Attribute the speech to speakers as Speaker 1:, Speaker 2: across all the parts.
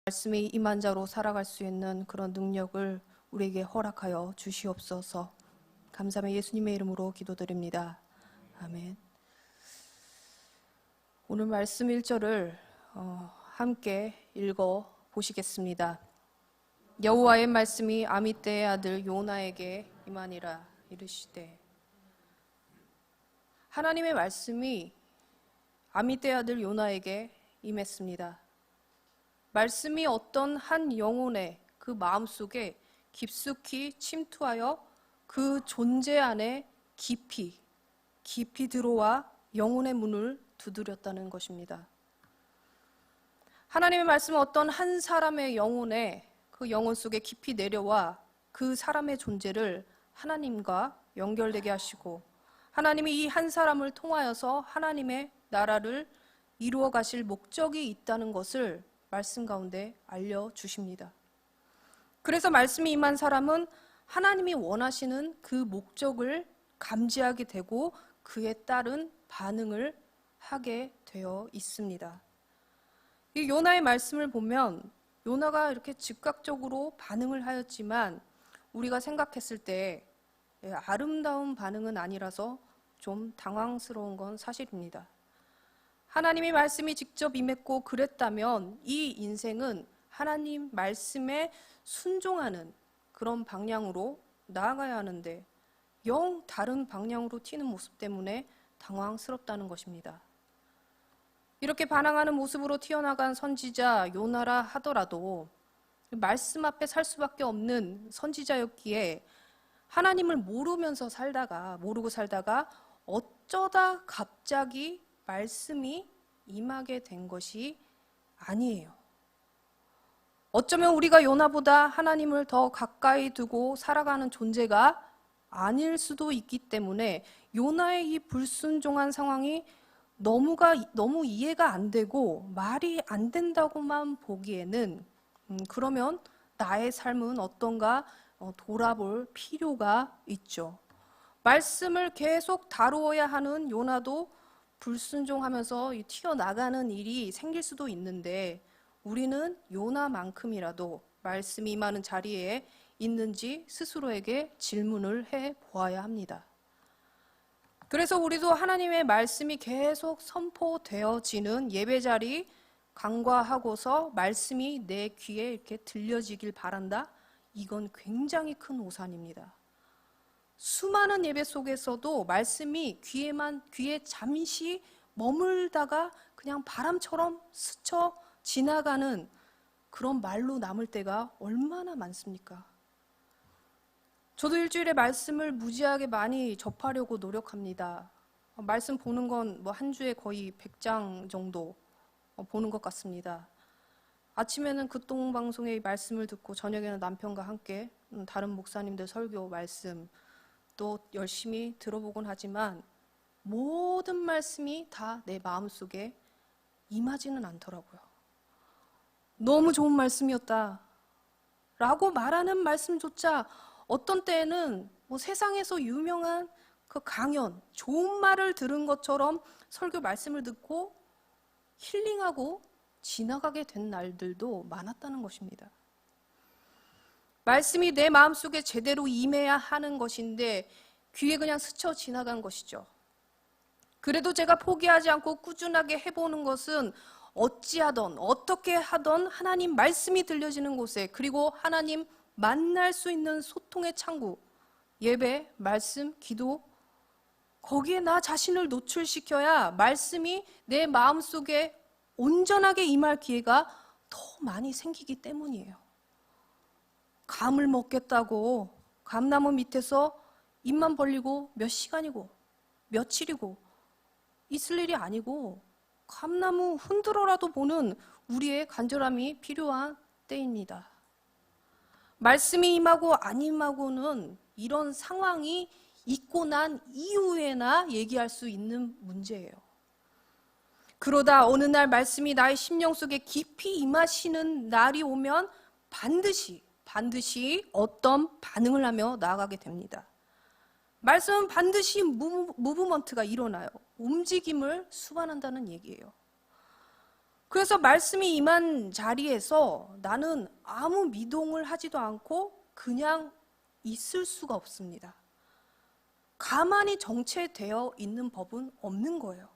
Speaker 1: 말씀이 임한 자로 살아갈 수 있는 그런 능력을 우리에게 허락하여 주시옵소서. 감사하며 예수님의 이름으로 기도드립니다. 아멘. 오늘 말씀 1절을 함께 읽어 보시겠습니다. 여호와의 말씀이 아미떼의 아들 요나에게 임하니라 이르시되. 하나님의 말씀이 아미떼의 아들 요나에게 임했습니다. 말씀이 어떤 한 영혼의 그 마음속에 깊숙이 침투하여 그 존재 안에 깊이 들어와 영혼의 문을 두드렸다는 것입니다. 하나님의 말씀은 어떤 한 사람의 영혼에 그 영혼 속에 깊이 내려와 그 사람의 존재를 하나님과 연결되게 하시고 하나님이 이 한 사람을 통하여서 하나님의 나라를 이루어 가실 목적이 있다는 것을 말씀 가운데 알려주십니다. 그래서 말씀이 임한 사람은 하나님이 원하시는 그 목적을 감지하게 되고 그에 따른 반응을 하게 되어 있습니다. 이 요나의 말씀을 보면 요나가 이렇게 즉각적으로 반응을 하였지만 우리가 생각했을 때 아름다운 반응은 아니라서 좀 당황스러운 건 사실입니다. 하나님의 말씀이 직접 임했고 그랬다면 이 인생은 하나님 말씀에 순종하는 그런 방향으로 나아가야 하는데 영 다른 방향으로 튀는 모습 때문에 당황스럽다는 것입니다. 이렇게 반항하는 모습으로 튀어나간 선지자 요나라 하더라도 말씀 앞에 살 수밖에 없는 선지자였기에 하나님을 모르고 살다가 어쩌다 갑자기 말씀이 임하게 된 것이 아니에요. 어쩌면 우리가 요나보다 하나님을 더 가까이 두고 살아가는 존재가 아닐 수도 있기 때문에 요나의 이 불순종한 상황이 너무 이해가 안 되고 말이 안 된다고만 보기에는 그러면 나의 삶은 어떤가 돌아볼 필요가 있죠. 말씀을 계속 다루어야 하는 요나도 불순종하면서 튀어나가는 일이 생길 수도 있는데 우리는 요나만큼이라도 말씀이 임하는 자리에 있는지 스스로에게 질문을 해 보아야 합니다. 그래서 우리도 하나님의 말씀이 계속 선포되어지는 예배자리 간과하고서 말씀이 내 귀에 이렇게 들려지길 바란다? 이건 굉장히 큰 오산입니다. 수많은 예배 속에서도 말씀이 귀에 잠시 머물다가 그냥 바람처럼 스쳐 지나가는 그런 말로 남을 때가 얼마나 많습니까? 저도 일주일에 말씀을 무지하게 많이 접하려고 노력합니다. 말씀 보는 건 한 주에 거의 100장 정도 보는 것 같습니다. 아침에는 극동방송의 말씀을 듣고 저녁에는 남편과 함께 다른 목사님들 설교 말씀 또 열심히 들어보곤 하지만 모든 말씀이 다 내 마음속에 임하지는 않더라고요. 너무 좋은 말씀이었다 라고 말하는 말씀조차 어떤 때에는 세상에서 유명한 그 강연, 좋은 말을 들은 것처럼 설교 말씀을 듣고 힐링하고 지나가게 된 날들도 많았다는 것입니다. 말씀이 내 마음속에 제대로 임해야 하는 것인데 귀에 그냥 스쳐 지나간 것이죠. 그래도 제가 포기하지 않고 꾸준하게 해보는 것은 어찌하던 어떻게 하던 하나님 말씀이 들려지는 곳에 그리고 하나님 만날 수 있는 소통의 창구, 예배, 말씀, 기도 거기에 나 자신을 노출시켜야 말씀이 내 마음속에 온전하게 임할 기회가 더 많이 생기기 때문이에요. 감을 먹겠다고 감나무 밑에서 입만 벌리고 몇 시간이고 며칠이고 있을 일이 아니고 감나무 흔들어라도 보는 우리의 간절함이 필요한 때입니다. 말씀이 임하고 안 임하고는 이런 상황이 있고 난 이후에나 얘기할 수 있는 문제예요. 그러다 어느 날 말씀이 나의 심령 속에 깊이 임하시는 날이 오면 반드시 어떤 반응을 하며 나아가게 됩니다. 말씀은 반드시 무브먼트가 일어나요. 움직임을 수반한다는 얘기예요. 그래서 말씀이 임한 자리에서 나는 아무 미동을 하지도 않고 그냥 있을 수가 없습니다. 가만히 정체되어 있는 법은 없는 거예요.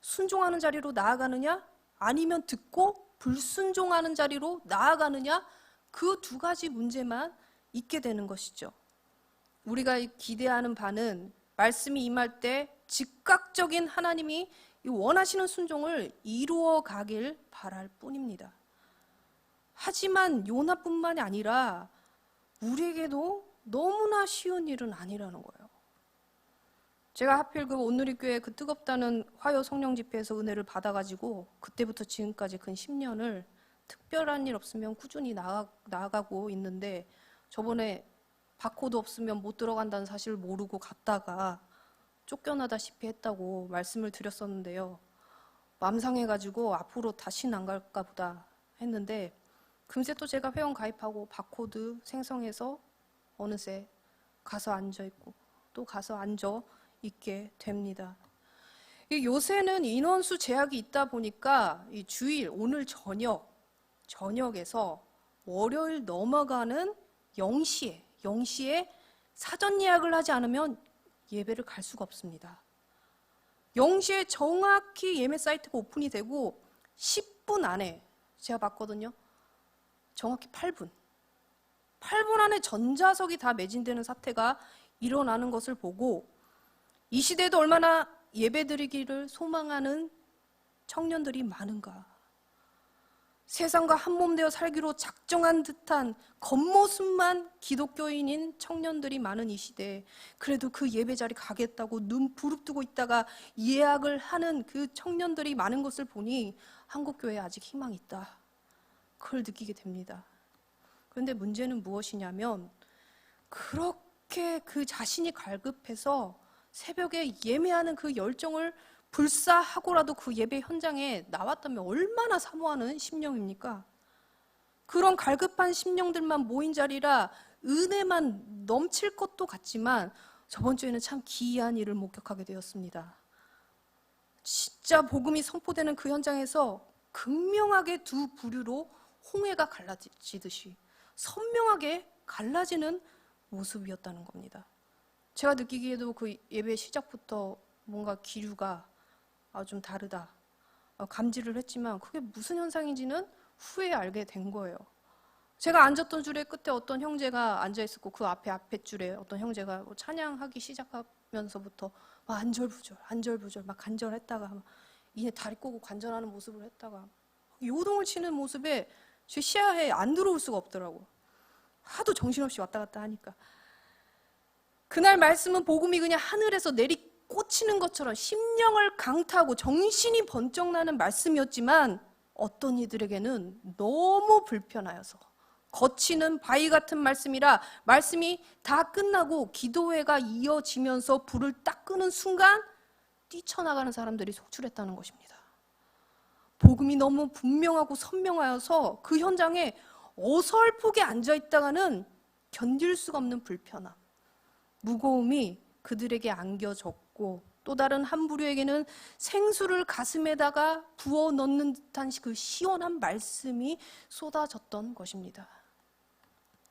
Speaker 1: 순종하는 자리로 나아가느냐, 아니면 듣고 불순종하는 자리로 나아가느냐, 그 두 가지 문제만 있게 되는 것이죠. 우리가 기대하는 바는 말씀이 임할 때 즉각적인 하나님이 원하시는 순종을 이루어 가길 바랄 뿐입니다. 하지만 요나뿐만이 아니라 우리에게도 너무나 쉬운 일은 아니라는 거예요. 제가 하필 그 온누리교회 그 뜨겁다는 화요 성령 집회에서 은혜를 받아가지고 그때부터 지금까지 근 10년을 특별한 일 없으면 꾸준히 나아가고 있는데, 저번에 바코드 없으면 못 들어간다는 사실을 모르고 갔다가 쫓겨나다시피 했다고 말씀을 드렸었는데요. 맘상해가지고 앞으로 다시는 안 갈까 보다 했는데, 금세 또 제가 회원 가입하고 바코드 생성해서 어느새 가서 앉아있고 또 가서 앉아 있게 됩니다. 요새는 인원수 제약이 있다 보니까 이 주일 오늘 저녁에서 월요일 넘어가는 0시에 사전 예약을 하지 않으면 예배를 갈 수가 없습니다. 0시에 정확히 예매 사이트가 오픈이 되고 10분 안에, 제가 봤거든요, 정확히 8분 안에 전자석이 다 매진되는 사태가 일어나는 것을 보고, 이 시대에도 얼마나 예배드리기를 소망하는 청년들이 많은가. 세상과 한몸 되어 살기로 작정한 듯한 겉모습만 기독교인인 청년들이 많은 이 시대에 그래도 그 예배 자리 가겠다고 눈 부릅뜨고 있다가 예약을 하는 그 청년들이 많은 것을 보니 한국교회에 아직 희망이 있다, 그걸 느끼게 됩니다. 그런데 문제는 무엇이냐면, 그렇게 그 자신이 갈급해서 새벽에 예매하는 그 열정을 불사하고라도 그 예배 현장에 나왔다면 얼마나 사모하는 심령입니까? 그런 갈급한 심령들만 모인 자리라 은혜만 넘칠 것도 같지만 저번 주에는 참 기이한 일을 목격하게 되었습니다. 진짜 복음이 선포되는 그 현장에서 극명하게 두 부류로 홍해가 갈라지듯이 선명하게 갈라지는 모습이었다는 겁니다. 제가 느끼기에도 그 예배 시작부터 뭔가 기류가 좀 다르다 감지를 했지만, 그게 무슨 현상인지는 후에 알게 된 거예요. 제가 앉았던 줄에 끝에 어떤 형제가 앉아있었고, 그 앞에 줄에 어떤 형제가 찬양하기 시작하면서부터 막 안절부절 막 간절했다가 막 이내 다리 꼬고 관전하는 모습을 했다가 요동을 치는 모습에 제 시야에 안 들어올 수가 없더라고. 하도 정신없이 왔다 갔다 하니까. 그날 말씀은 복음이 그냥 하늘에서 내리 꽂히는 것처럼 심령을 강타하고 정신이 번쩍 나는 말씀이었지만, 어떤 이들에게는 너무 불편하여서 거치는 바위 같은 말씀이라 말씀이 다 끝나고 기도회가 이어지면서 불을 딱 끄는 순간 뛰쳐나가는 사람들이 속출했다는 것입니다. 복음이 너무 분명하고 선명하여서 그 현장에 어설프게 앉아있다가는 견딜 수가 없는 불편함, 무거움이 그들에게 안겨졌고, 또 다른 한 부류에게는 생수를 가슴에다가 부어 넣는 듯한 그 시원한 말씀이 쏟아졌던 것입니다.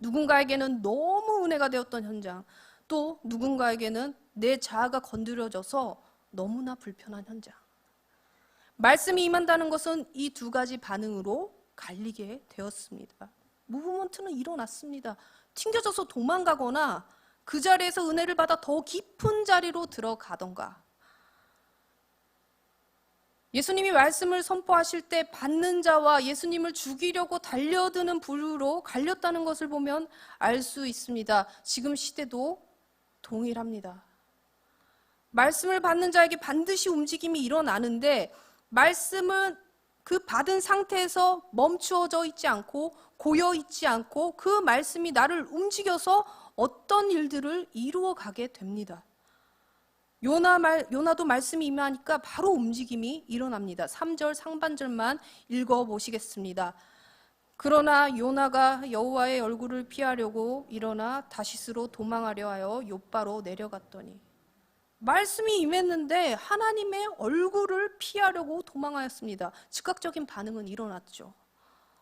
Speaker 1: 누군가에게는 너무 은혜가 되었던 현장, 또 누군가에게는 내 자아가 건드려져서 너무나 불편한 현장. 말씀이 임한다는 것은 이 두 가지 반응으로 갈리게 되었습니다. 무브먼트는 일어났습니다. 튕겨져서 도망가거나 그 자리에서 은혜를 받아 더 깊은 자리로 들어가던가. 예수님이 말씀을 선포하실 때 받는 자와 예수님을 죽이려고 달려드는 부류로 갈렸다는 것을 보면 알 수 있습니다. 지금 시대도 동일합니다. 말씀을 받는 자에게 반드시 움직임이 일어나는데, 말씀은 그 받은 상태에서 멈추어져 있지 않고 고여 있지 않고 그 말씀이 나를 움직여서 어떤 일들을 이루어 가게 됩니다. 요나도 말씀이 임하니까 바로 움직임이 일어납니다. 3절 상반절만 읽어보시겠습니다. 그러나 요나가 여호와의 얼굴을 피하려고 일어나 다시스로 도망하려 하여 욥바로 내려갔더니, 말씀이 임했는데 하나님의 얼굴을 피하려고 도망하였습니다. 즉각적인 반응은 일어났죠.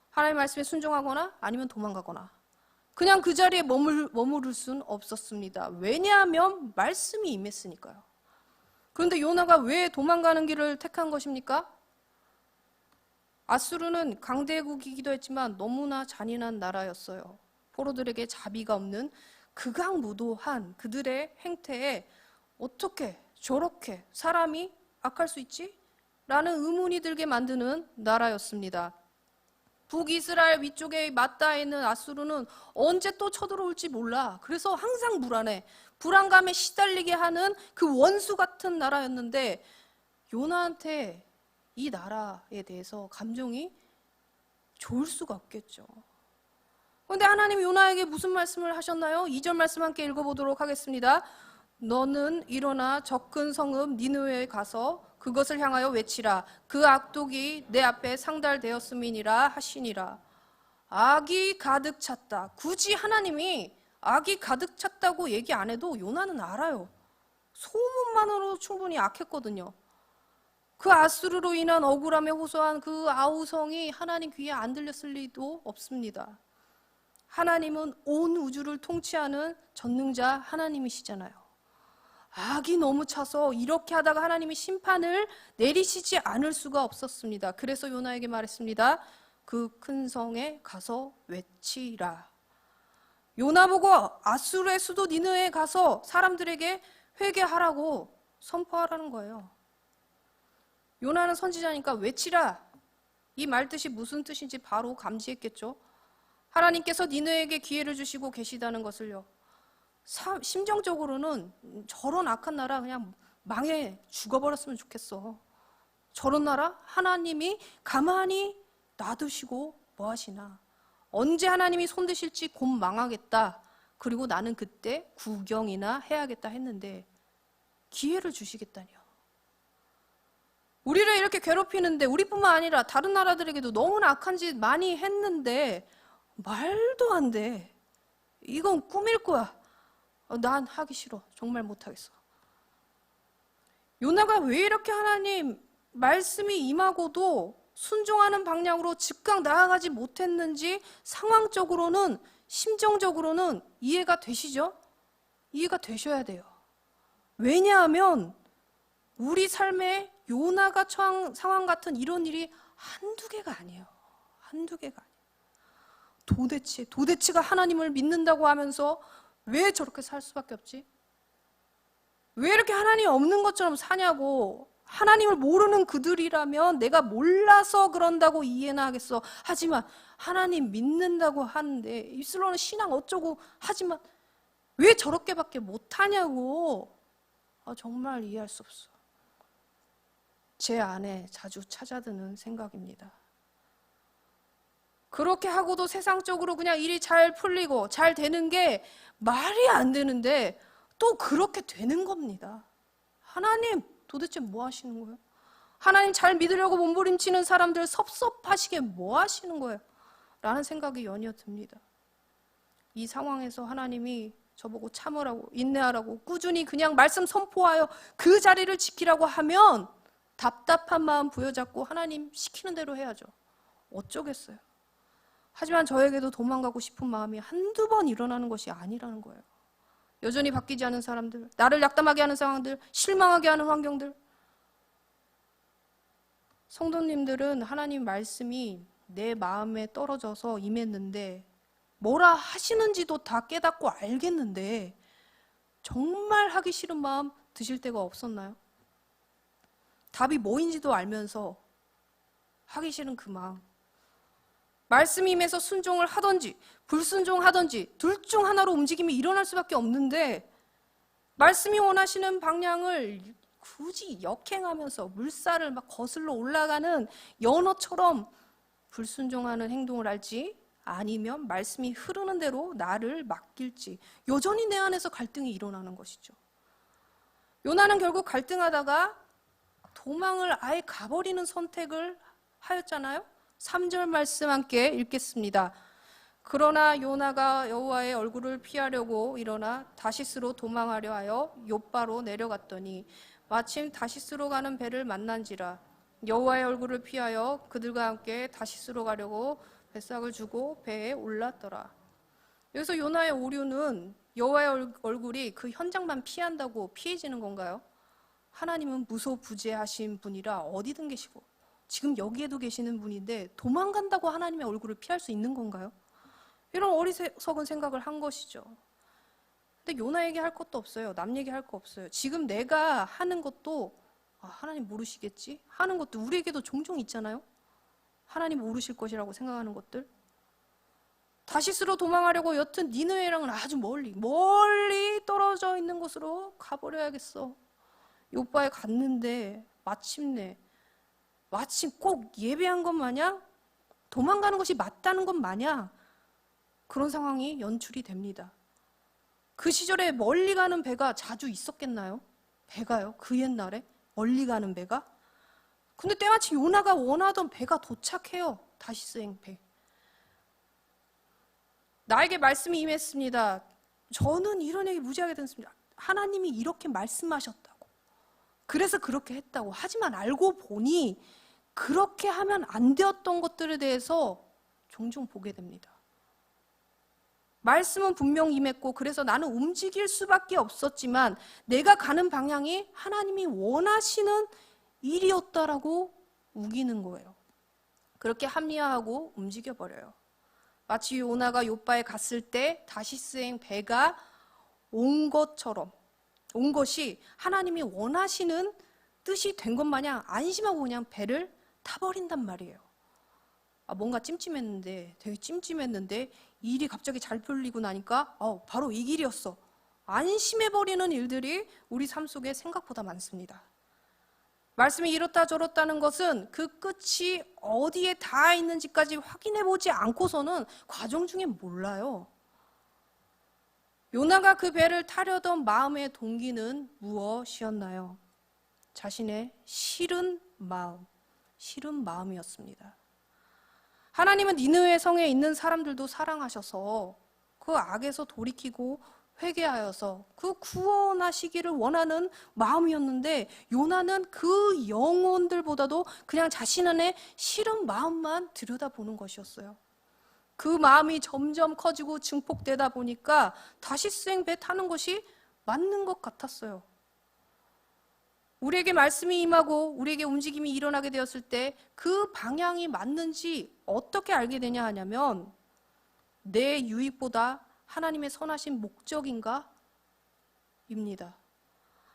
Speaker 1: 하나님의 말씀에 순종하거나 아니면 도망가거나. 그냥 그 자리에 머무를 수는 없었습니다. 왜냐하면 말씀이 임했으니까요. 그런데 요나가 왜 도망가는 길을 택한 것입니까? 아수르는 강대국이기도 했지만 너무나 잔인한 나라였어요. 포로들에게 자비가 없는 극악무도한 그들의 행태에 어떻게 저렇게 사람이 악할 수 있지? 라는 의문이 들게 만드는 나라였습니다. 북이스라엘 위쪽에 맞닿아 있는 아수르는 언제 또 쳐들어올지 몰라. 그래서 항상 불안해. 불안감에 시달리게 하는 그 원수 같은 나라였는데 요나한테 이 나라에 대해서 감정이 좋을 수가 없겠죠. 그런데 하나님이 요나에게 무슨 말씀을 하셨나요? 2절 말씀 함께 읽어보도록 하겠습니다. 너는 일어나 적은 성읍 니느웨에 가서 그것을 향하여 외치라. 그 악독이 내 앞에 상달되었음이니라 하시니라. 악이 가득 찼다. 굳이 하나님이 악이 가득 찼다고 얘기 안 해도 요나는 알아요. 소문만으로 충분히 악했거든요. 그 아수르로 인한 억울함에 호소한 그 아우성이 하나님 귀에 안 들렸을 리도 없습니다. 하나님은 온 우주를 통치하는 전능자 하나님이시잖아요. 악이 너무 차서 이렇게 하다가 하나님이 심판을 내리시지 않을 수가 없었습니다. 그래서 요나에게 말했습니다. 그 큰 성에 가서 외치라. 요나 보고 아수르의 수도 니느웨에 가서 사람들에게 회개하라고 선포하라는 거예요. 요나는 선지자니까 외치라. 이 말뜻이 무슨 뜻인지 바로 감지했겠죠. 하나님께서 니느웨에게 기회를 주시고 계시다는 것을요. 심정적으로는 저런 악한 나라 그냥 망해 죽어버렸으면 좋겠어. 저런 나라 하나님이 가만히 놔두시고 뭐 하시나. 언제 하나님이 손드실지 곧 망하겠다. 그리고 나는 그때 구경이나 해야겠다 했는데 기회를 주시겠다니요. 우리를 이렇게 괴롭히는데 우리뿐만 아니라 다른 나라들에게도 너무나 악한 짓 많이 했는데 말도 안 돼. 이건 꿈일 거야. 난 하기 싫어. 정말 못하겠어. 요나가 왜 이렇게 하나님 말씀이 임하고도 순종하는 방향으로 즉각 나아가지 못했는지 상황적으로는 심정적으로는 이해가 되시죠? 이해가 되셔야 돼요. 왜냐하면 우리 삶에 요나가 처한 상황 같은 이런 일이 한두 개가 아니에요. 한두 개가 아니에요. 도대체가 하나님을 믿는다고 하면서 왜 저렇게 살 수밖에 없지? 왜 이렇게 하나님이 없는 것처럼 사냐고. 하나님을 모르는 그들이라면 내가 몰라서 그런다고 이해는 하겠어. 하지만 하나님 믿는다고 하는데 입술로는 신앙 어쩌고 하지만 왜 저렇게밖에 못하냐고. 정말 이해할 수 없어. 제 안에 자주 찾아드는 생각입니다. 그렇게 하고도 세상적으로 그냥 일이 잘 풀리고 잘 되는 게 말이 안 되는데 또 그렇게 되는 겁니다. 하나님 도대체 뭐 하시는 거예요? 하나님 잘 믿으려고 몸부림치는 사람들 섭섭하시게 뭐 하시는 거예요? 라는 생각이 연이어 듭니다. 이 상황에서 하나님이 저보고 참으라고 인내하라고 꾸준히 그냥 말씀 선포하여 그 자리를 지키라고 하면 답답한 마음 부여잡고 하나님 시키는 대로 해야죠. 어쩌겠어요. 하지만 저에게도 도망가고 싶은 마음이 한두 번 일어나는 것이 아니라는 거예요. 여전히 바뀌지 않은 사람들, 나를 낙담하게 하는 상황들, 실망하게 하는 환경들. 성도님들은 하나님 말씀이 내 마음에 떨어져서 임했는데 뭐라 하시는지도 다 깨닫고 알겠는데 정말 하기 싫은 마음 드실 때가 없었나요? 답이 뭐인지도 알면서 하기 싫은 그 마음. 말씀이 임해서 순종을 하든지 불순종하든지 둘 중 하나로 움직임이 일어날 수밖에 없는데 말씀이 원하시는 방향을 굳이 역행하면서 물살을 막 거슬러 올라가는 연어처럼 불순종하는 행동을 할지 아니면 말씀이 흐르는 대로 나를 맡길지 여전히 내 안에서 갈등이 일어나는 것이죠. 요나는 결국 갈등하다가 도망을 아예 가버리는 선택을 하였잖아요. 3절 말씀 함께 읽겠습니다. 그러나 요나가 여호와의 얼굴을 피하려고 일어나 다시스로 도망하려 하여 욥바로 내려갔더니 마침 다시스로 가는 배를 만난지라. 여호와의 얼굴을 피하여 그들과 함께 다시스로 가려고 뱃삭을 주고 배에 올랐더라. 여기서 요나의 오류는 여호와의 얼굴이 그 현장만 피한다고 피해지는 건가요? 하나님은 무소부재하신 분이라 어디든 계시고 지금 여기에도 계시는 분인데 도망간다고 하나님의 얼굴을 피할 수 있는 건가요? 이런 어리석은 생각을 한 것이죠. 근데 요나 얘기할 것도 없어요. 남 얘기할 거 없어요. 지금 내가 하는 것도 하나님 모르시겠지? 하는 것도 우리에게도 종종 있잖아요. 하나님 모르실 것이라고 생각하는 것들. 다시스로 도망하려고 여튼 니느웨랑은 아주 멀리 떨어져 있는 곳으로 가버려야겠어. 욥바에 갔는데 마침 꼭 예배한 것 마냥 도망가는 것이 맞다는 것 마냥 그런 상황이 연출이 됩니다. 그 시절에 멀리 가는 배가 자주 있었겠나요? 배가요? 그 옛날에 멀리 가는 배가? 근데 때마침 요나가 원하던 배가 도착해요. 다시스행 배. 나에게 말씀이 임했습니다. 저는 이런 얘기 무지하게 듣습니다. 하나님이 이렇게 말씀하셨다고. 그래서 그렇게 했다고. 하지만 알고 보니 그렇게 하면 안 되었던 것들에 대해서 종종 보게 됩니다. 말씀은 분명 임했고 그래서 나는 움직일 수밖에 없었지만 내가 가는 방향이 하나님이 원하시는 일이었다라고 우기는 거예요. 그렇게 합리화하고 움직여버려요. 마치 요나가 욥바에 갔을 때 다시스행 배가 온 것이 하나님이 원하시는 뜻이 된 것 마냥 안심하고 그냥 배를 타버린단 말이에요. 뭔가 되게 찜찜했는데 일이 갑자기 잘 풀리고 나니까 바로 이 길이었어. 안심해버리는 일들이 우리 삶 속에 생각보다 많습니다. 말씀이 이렇다 저렇다는 것은 그 끝이 어디에 닿아 있는지까지 확인해보지 않고서는 과정 중에 몰라요. 요나가 그 배를 타려던 마음의 동기는 무엇이었나요? 자신의 싫은 마음이었습니다. 하나님은 니느웨 성에 있는 사람들도 사랑하셔서 그 악에서 돌이키고 회개하여서 그 구원하시기를 원하는 마음이었는데 요나는 그 영혼들보다도 그냥 자신 안에 싫은 마음만 들여다보는 것이었어요. 그 마음이 점점 커지고 증폭되다 보니까 다시스행 배 타는 것이 맞는 것 같았어요. 우리에게 말씀이 임하고 우리에게 움직임이 일어나게 되었을 때 그 방향이 맞는지 어떻게 알게 되냐 하냐면 내 유익보다 하나님의 선하신 목적인가? 입니다.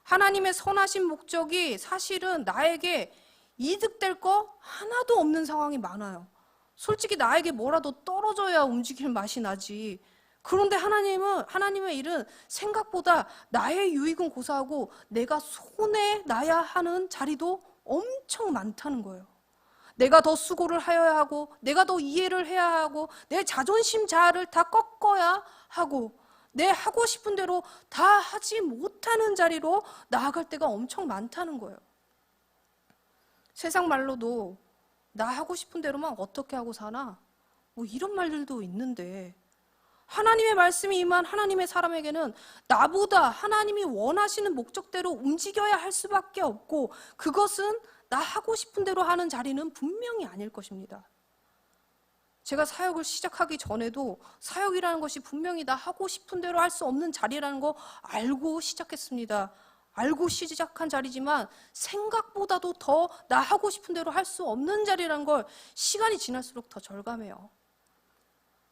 Speaker 1: 하나님의 선하신 목적이 사실은 나에게 이득될 거 하나도 없는 상황이 많아요. 솔직히 나에게 뭐라도 떨어져야 움직일 맛이 나지. 그런데 하나님의 일은 생각보다 나의 유익은 고사하고 내가 손해 나야 하는 자리도 엄청 많다는 거예요. 내가 더 수고를 하여야 하고 내가 더 이해를 해야 하고 내 자존심 자아를 다 꺾어야 하고 내 하고 싶은 대로 다 하지 못하는 자리로 나아갈 때가 엄청 많다는 거예요. 세상 말로도 나 하고 싶은 대로만 어떻게 하고 사나? 이런 말들도 있는데 하나님의 말씀이 임한 하나님의 사람에게는 나보다 하나님이 원하시는 목적대로 움직여야 할 수밖에 없고 그것은 나 하고 싶은 대로 하는 자리는 분명히 아닐 것입니다. 제가 사역을 시작하기 전에도 사역이라는 것이 분명히 나 하고 싶은 대로 할 수 없는 자리라는 거 알고 시작했습니다. 알고 시작한 자리지만 생각보다도 더 나 하고 싶은 대로 할 수 없는 자리라는 걸 시간이 지날수록 더 절감해요.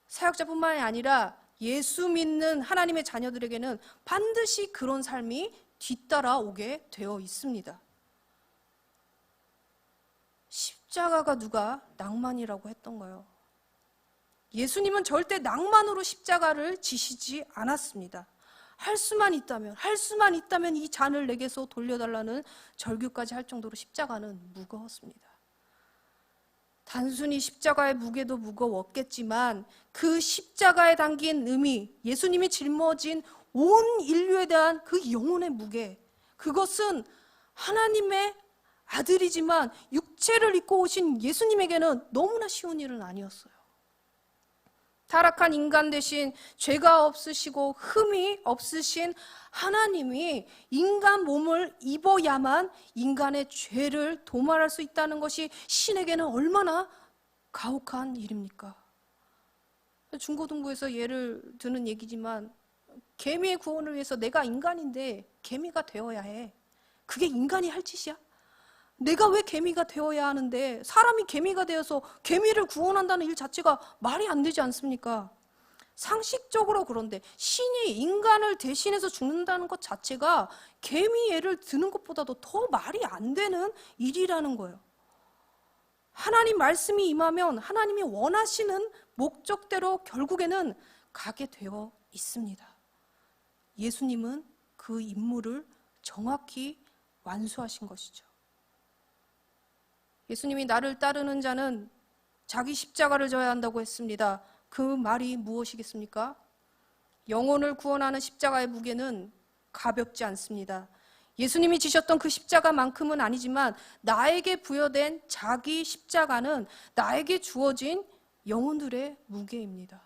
Speaker 1: 사역자뿐만이 아니라 예수 믿는 하나님의 자녀들에게는 반드시 그런 삶이 뒤따라오게 되어 있습니다. 십자가가 누가 낭만이라고 했던가요? 예수님은 절대 낭만으로 십자가를 지시지 않았습니다. 할 수만 있다면 이 잔을 내게서 돌려달라는 절규까지 할 정도로 십자가는 무거웠습니다. 단순히 십자가의 무게도 무거웠겠지만 그 십자가에 담긴 의미, 예수님이 짊어진 온 인류에 대한 그 영혼의 무게, 그것은 하나님의 아들이지만 육체를 입고 오신 예수님에게는 너무나 쉬운 일은 아니었어요. 타락한 인간 대신 죄가 없으시고 흠이 없으신 하나님이 인간 몸을 입어야만 인간의 죄를 도말할 수 있다는 것이 신에게는 얼마나 가혹한 일입니까? 중고등부에서 예를 드는 얘기지만 개미의 구원을 위해서 내가 인간인데 개미가 되어야 해. 그게 인간이 할 짓이야? 내가 왜 개미가 되어야 하는데 사람이 개미가 되어서 개미를 구원한다는 일 자체가 말이 안 되지 않습니까? 상식적으로 그런데 신이 인간을 대신해서 죽는다는 것 자체가 개미 예를 드는 것보다도 더 말이 안 되는 일이라는 거예요. 하나님 말씀이 임하면 하나님이 원하시는 목적대로 결국에는 가게 되어 있습니다. 예수님은 그 임무를 정확히 완수하신 것이죠. 예수님이 나를 따르는 자는 자기 십자가를 져야 한다고 했습니다. 그 말이 무엇이겠습니까? 영혼을 구원하는 십자가의 무게는 가볍지 않습니다. 예수님이 지셨던 그 십자가만큼은 아니지만 나에게 부여된 자기 십자가는 나에게 주어진 영혼들의 무게입니다.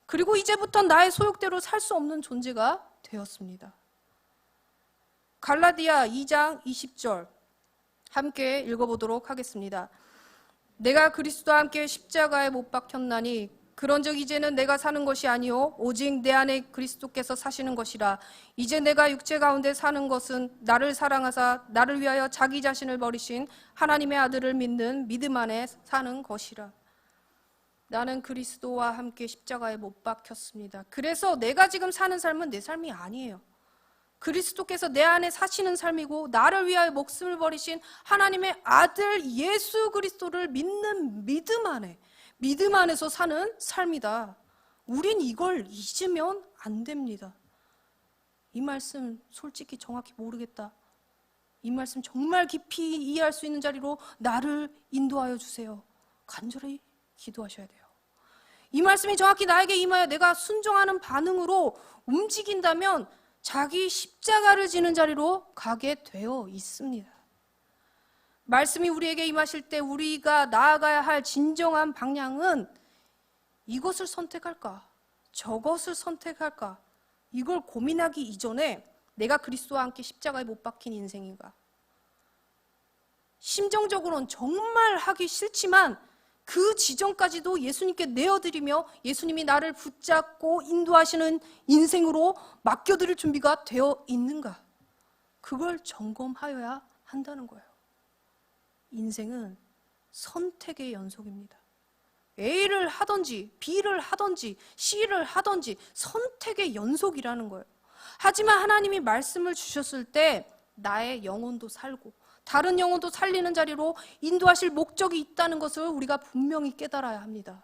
Speaker 1: 그리고 이제부터 나의 소욕대로 살 수 없는 존재가 되었습니다. 갈라디아 2장 20절 함께 읽어보도록 하겠습니다. 내가 그리스도와 함께 십자가에 못 박혔나니 그런즉 이제는 내가 사는 것이 아니요 오직 내 안에 그리스도께서 사시는 것이라. 이제 내가 육체 가운데 사는 것은 나를 사랑하사 나를 위하여 자기 자신을 버리신 하나님의 아들을 믿는 믿음 안에 사는 것이라. 나는 그리스도와 함께 십자가에 못 박혔습니다. 그래서 내가 지금 사는 삶은 내 삶이 아니에요. 그리스도께서 내 안에 사시는 삶이고 나를 위하여 목숨을 버리신 하나님의 아들 예수 그리스도를 믿는 믿음 안에서 사는 삶이다. 우린 이걸 잊으면 안 됩니다. 이 말씀 솔직히 정확히 모르겠다. 이 말씀 정말 깊이 이해할 수 있는 자리로 나를 인도하여 주세요. 간절히 기도하셔야 돼요. 이 말씀이 정확히 나에게 임하여 내가 순종하는 반응으로 움직인다면 자기 십자가를 지는 자리로 가게 되어 있습니다. 말씀이 우리에게 임하실 때 우리가 나아가야 할 진정한 방향은 이것을 선택할까? 저것을 선택할까? 이걸 고민하기 이전에 내가 그리스도와 함께 십자가에 못 박힌 인생인가? 심정적으로는 정말 하기 싫지만 그 지점까지도 예수님께 내어드리며 예수님이 나를 붙잡고 인도하시는 인생으로 맡겨드릴 준비가 되어 있는가? 그걸 점검하여야 한다는 거예요. 인생은 선택의 연속입니다. A를 하든지 B를 하든지 C를 하든지 선택의 연속이라는 거예요. 하지만 하나님이 말씀을 주셨을 때 나의 영혼도 살고 다른 영혼도 살리는 자리로 인도하실 목적이 있다는 것을 우리가 분명히 깨달아야 합니다.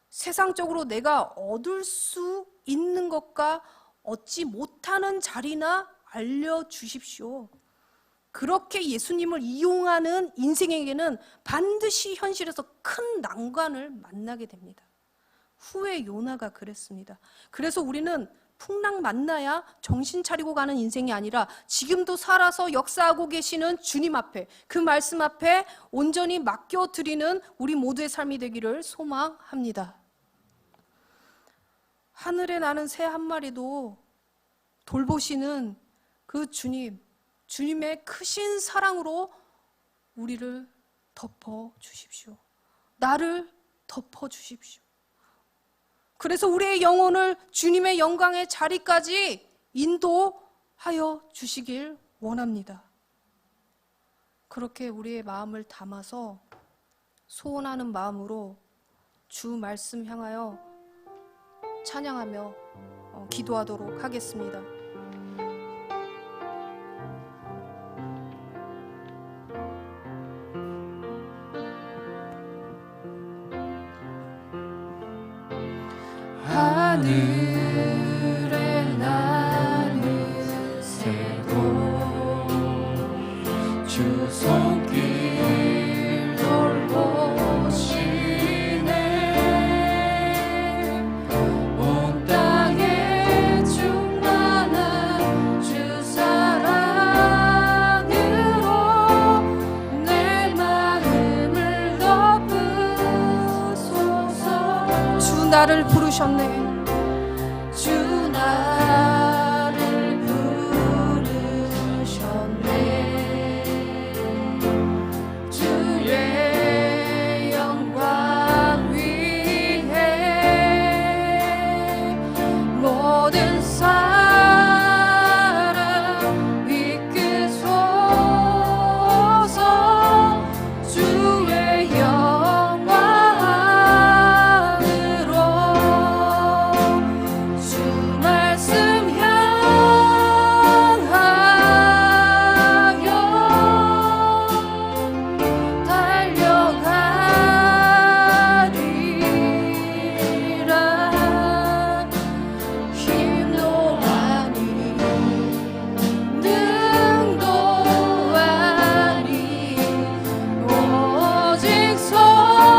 Speaker 1: 세상적으로 내가 얻을 수 있는 것과 얻지 못하는 자리나 알려주십시오. 그렇게 예수님을 이용하는 인생에게는 반드시 현실에서 큰 난관을 만나게 됩니다. 후에 요나가 그랬습니다. 그래서 우리는 풍랑 만나야 정신 차리고 가는 인생이 아니라 지금도 살아서 역사하고 계시는 주님 앞에 그 말씀 앞에 온전히 맡겨드리는 우리 모두의 삶이 되기를 소망합니다. 하늘에 나는 새 한 마리도 돌보시는 그 주님의 크신 사랑으로 우리를 덮어주십시오. 나를 덮어주십시오. 그래서 우리의 영혼을 주님의 영광의 자리까지 인도하여 주시길 원합니다. 그렇게 우리의 마음을 담아서 소원하는 마음으로 주 말씀 향하여 찬양하며 기도하도록 하겠습니다.
Speaker 2: 하늘에 나는 새도 주 손길 돌보시네. 온 땅에 충만한 주 사랑으로 내 마음을 덮으소서.
Speaker 1: 나를 부르셨네.
Speaker 2: 주 나를 부르셨네. 주의 영광 위해 모든 사람 이끄소서. 주의 영광으로 주 말씀 향하여 달려가리라. 힘도 아니 능도 아니 오직 성령으로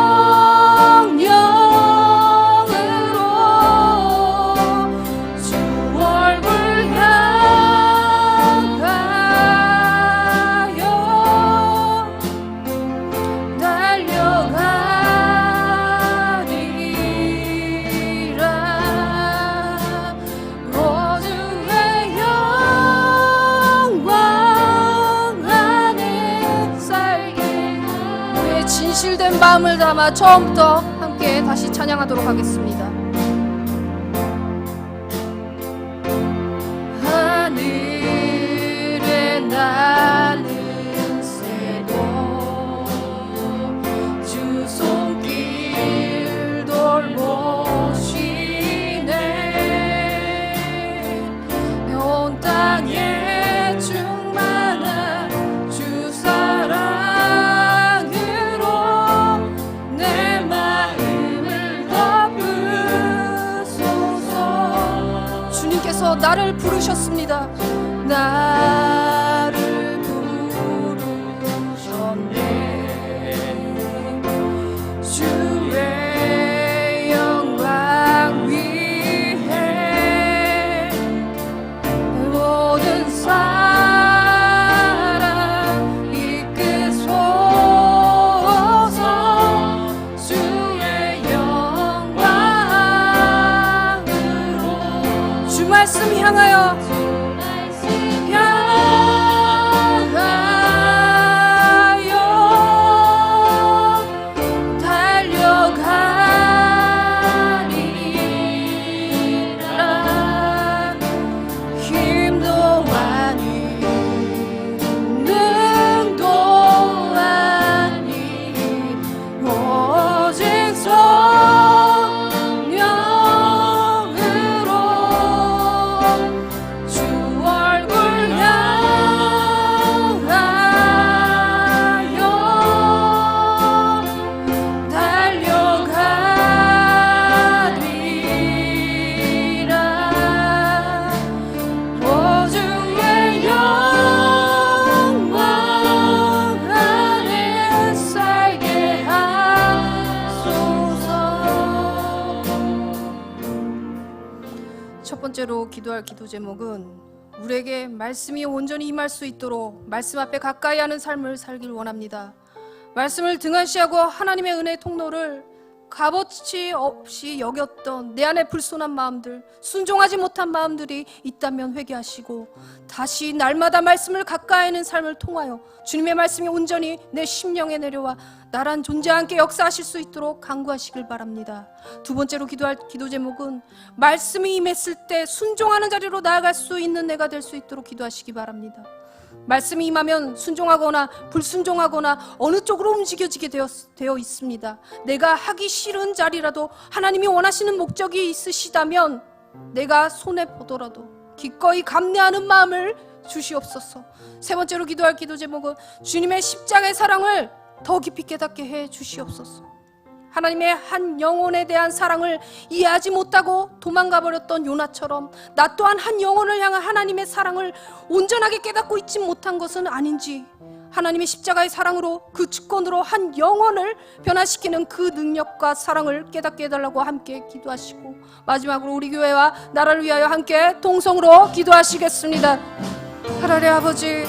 Speaker 2: 주 얼굴 향하여 달려가리라. 오 주의 영광 안에 살게.
Speaker 1: 우리의 진실된 마음을 담아 처음부터 함께 다시 찬양하도록 하겠습니다.
Speaker 2: 하늘에 나는 새도 주 손길 돌보시네. 온 땅에 충만한 주 사랑으로 내 마음을 덮으소서.
Speaker 1: 주님께서 나를 부르셨습니다.
Speaker 2: 나를 부르셨네. 주의 영광 위해 모든 사람 이끄소서. 주의 영광으로
Speaker 1: 주 말씀 향하여
Speaker 2: 달려가리라. 힘도 아니 능도 아니 오직 성령으로 주 얼굴 향하여 달려가리라. 오 주의 영광 안에 살게 하소서.
Speaker 1: 첫 번째로 기도할 기도 제목은 우리에게 말씀이 온전히 임할 수 있도록 말씀 앞에 가까이 하는 삶을 살길 원합니다. 말씀을 등한시하고 하나님의 은혜의 통로를 값어치 없이 여겼던 내 안에 불손한 마음들, 순종하지 못한 마음들이 있다면 회개하시고 다시 날마다 말씀을 가까이 하는 삶을 통하여 주님의 말씀이 온전히 내 심령에 내려와 나란 존재와 함께 역사하실 수 있도록 간구하시길 바랍니다. 두 번째로 기도할 기도 제목은 말씀이 임했을 때 순종하는 자리로 나아갈 수 있는 내가 될 수 있도록 기도하시기 바랍니다. 말씀이 임하면 순종하거나 불순종하거나 어느 쪽으로 움직여지게 되어 있습니다. 내가 하기 싫은 자리라도 하나님이 원하시는 목적이 있으시다면 내가 손해보더라도 기꺼이 감내하는 마음을 주시옵소서. 세 번째로 기도할 기도 제목은 주님의 십자가의 사랑을 더 깊이 깨닫게 해 주시옵소서. 하나님의 한 영혼에 대한 사랑을 이해하지 못하고 도망가버렸던 요나처럼 나 또한 한 영혼을 향한 하나님의 사랑을 온전하게 깨닫고 있지 못한 것은 아닌지, 하나님의 십자가의 사랑으로 그 주권으로 한 영혼을 변화시키는 그 능력과 사랑을 깨닫게 해달라고 함께 기도하시고, 마지막으로 우리 교회와 나라를 위하여 함께 동성으로 기도하시겠습니다. 하나님 아버지,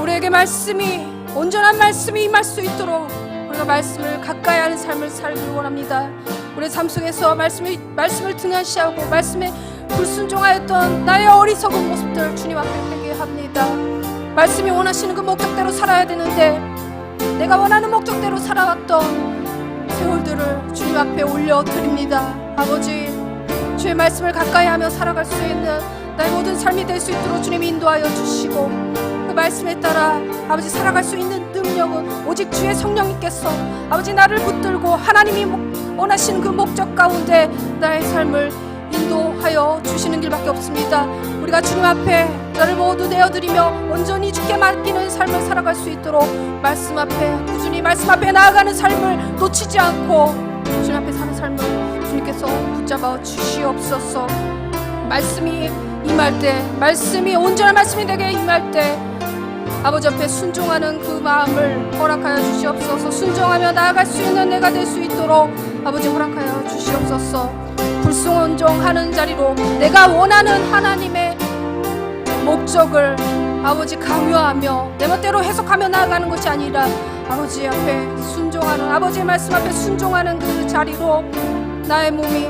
Speaker 1: 우리에게 말씀이 온전한 말씀이 임할 수 있도록 우리가 말씀을 가까이 하는 삶을 살길 원합니다. 우리 삶 속에서 말씀을 등한시하고 말씀에 불순종하였던 나의 어리석은 모습들 주님 앞에 회개합니다. 말씀이 원하시는 그 목적대로 살아야 되는데 내가 원하는 목적대로 살아왔던 세월들을 주님 앞에 올려드립니다. 아버지, 주의 말씀을 가까이 하며 살아갈 수 있는 나의 모든 삶이 될 수 있도록 주님이 인도하여 주시고 그 말씀에 따라 아버지 살아갈 수 있는 능력은 오직 주의 성령님께서 아버지 나를 붙들고 하나님이 원하시는 그 목적 가운데 나의 삶을 인도하여 주시는 길밖에 없습니다. 우리가 주님 앞에 나를 모두 내어드리며 온전히 주께 맡기는 삶을 살아갈 수 있도록 말씀 앞에 꾸준히 말씀 앞에 나아가는 삶을 놓치지 않고 주님 앞에 사는 삶을 주님께서 붙잡아 주시옵소서. 말씀이 임할 때, 말씀이 온전한 말씀이 내게 임할 때 아버지 앞에 순종하는 그 마음을 허락하여 주시옵소서. 순종하며 나아갈 수 있는 내가 될 수 있도록 아버지 허락하여 주시옵소서. 불순종하는 자리로 내가 원하는 하나님의 목적을 아버지 강요하며 내 멋대로 해석하며 나아가는 것이 아니라 아버지 앞에 순종하는, 아버지의 말씀 앞에 순종하는 그 자리로 나의 몸이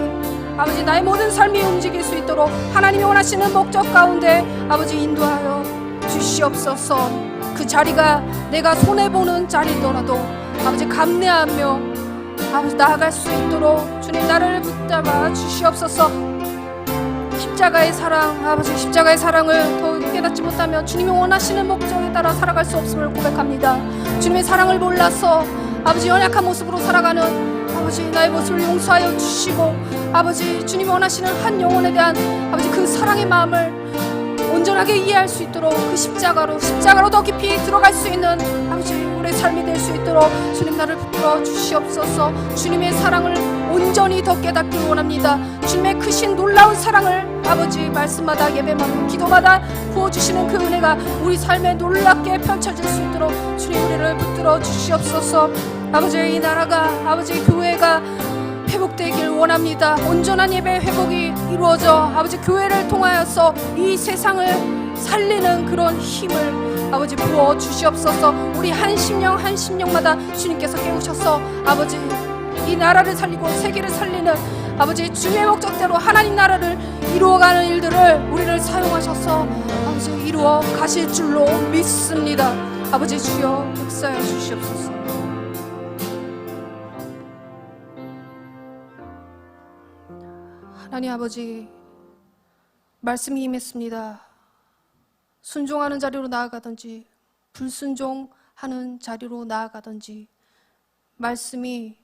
Speaker 1: 아버지 나의 모든 삶이 움직일 수 있도록 하나님이 원하시는 목적 가운데 아버지 인도하여 주시옵소서. 그 자리가 내가 손해보는 자리더라도 아버지 감내하며 아버지 나아갈 수 있도록 주님 나를 붙잡아 주시옵소서. 십자가의 사랑, 아버지 십자가의 사랑을 더 깨닫지 못하며 주님이 원하시는 목적에 따라 살아갈 수 없음을 고백합니다. 주님의 사랑을 몰라서 아버지 연약한 모습으로 살아가는 아버지 나의 모습을 용서하여 주시고 아버지 주님이 원하시는 한 영혼에 대한 아버지 그 사랑의 마음을 온전하게 이해할 수 있도록 그 십자가로 더 깊이 들어갈 수 있는 아버지 우리의 삶이 될 수 있도록 주님 나를 붙들어 주시옵소서. 주님의 사랑을 온전히 더 깨닫길 원합니다. 주님의 크신 놀라운 사랑을 아버지 말씀마다 예배마다 기도마다 부어주시는 그 은혜가 우리 삶에 놀랍게 펼쳐질 수 있도록 주님 우리를 붙들어 주시옵소서. 아버지 이 나라가 아버지 교회가 회복되길 원합니다. 온전한 예배 회복이 이루어져 아버지 교회를 통하여서 이 세상을 살리는 그런 힘을 아버지 부어 주시옵소서. 우리 한 심령마다 주님께서 깨우셔서 아버지 이 나라를 살리고 세계를 살리는 아버지 주의 목적대로 하나님 나라를 이루어가는 일들을 우리를 사용하셔서 아버지 이루어 가실 줄로 믿습니다. 아버지 주여 역사해 주시옵소서. 하나님 아버지 말씀이 임했습니다. 순종하는 자리로 나아가든지 불순종하는 자리로 나아가든지 말씀이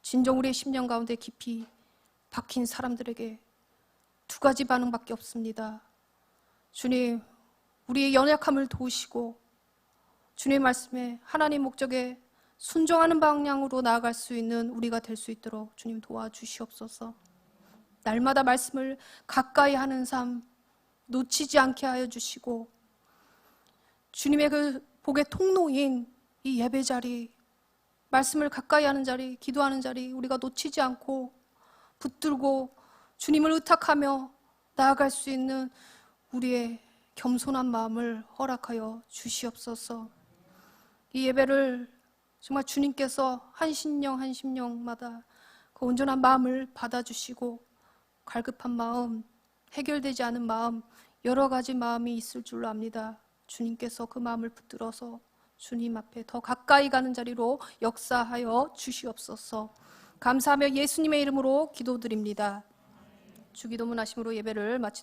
Speaker 1: 진정 우리의 심령 가운데 깊이 박힌 사람들에게 두 가지 반응밖에 없습니다. 주님, 우리의 연약함을 도우시고 주님의 말씀에 하나님 목적에 순종하는 방향으로 나아갈 수 있는 우리가 될 수 있도록 주님 도와주시옵소서. 날마다 말씀을 가까이 하는 삶 놓치지 않게 하여 주시고 주님의 그 복의 통로인 이 예배 자리, 말씀을 가까이 하는 자리, 기도하는 자리 우리가 놓치지 않고 붙들고 주님을 의탁하며 나아갈 수 있는 우리의 겸손한 마음을 허락하여 주시옵소서. 이 예배를 정말 주님께서 한 심령마다 그 온전한 마음을 받아주시고 갈급한 마음, 해결되지 않은 마음, 여러 가지 마음이 있을 줄로 압니다. 주님께서 그 마음을 붙들어서 주님 앞에 더 가까이 가는 자리로 역사하여 주시옵소서. 감사하며 예수님의 이름으로 기도드립니다. 주기도문 하심으로 예배를 마치도록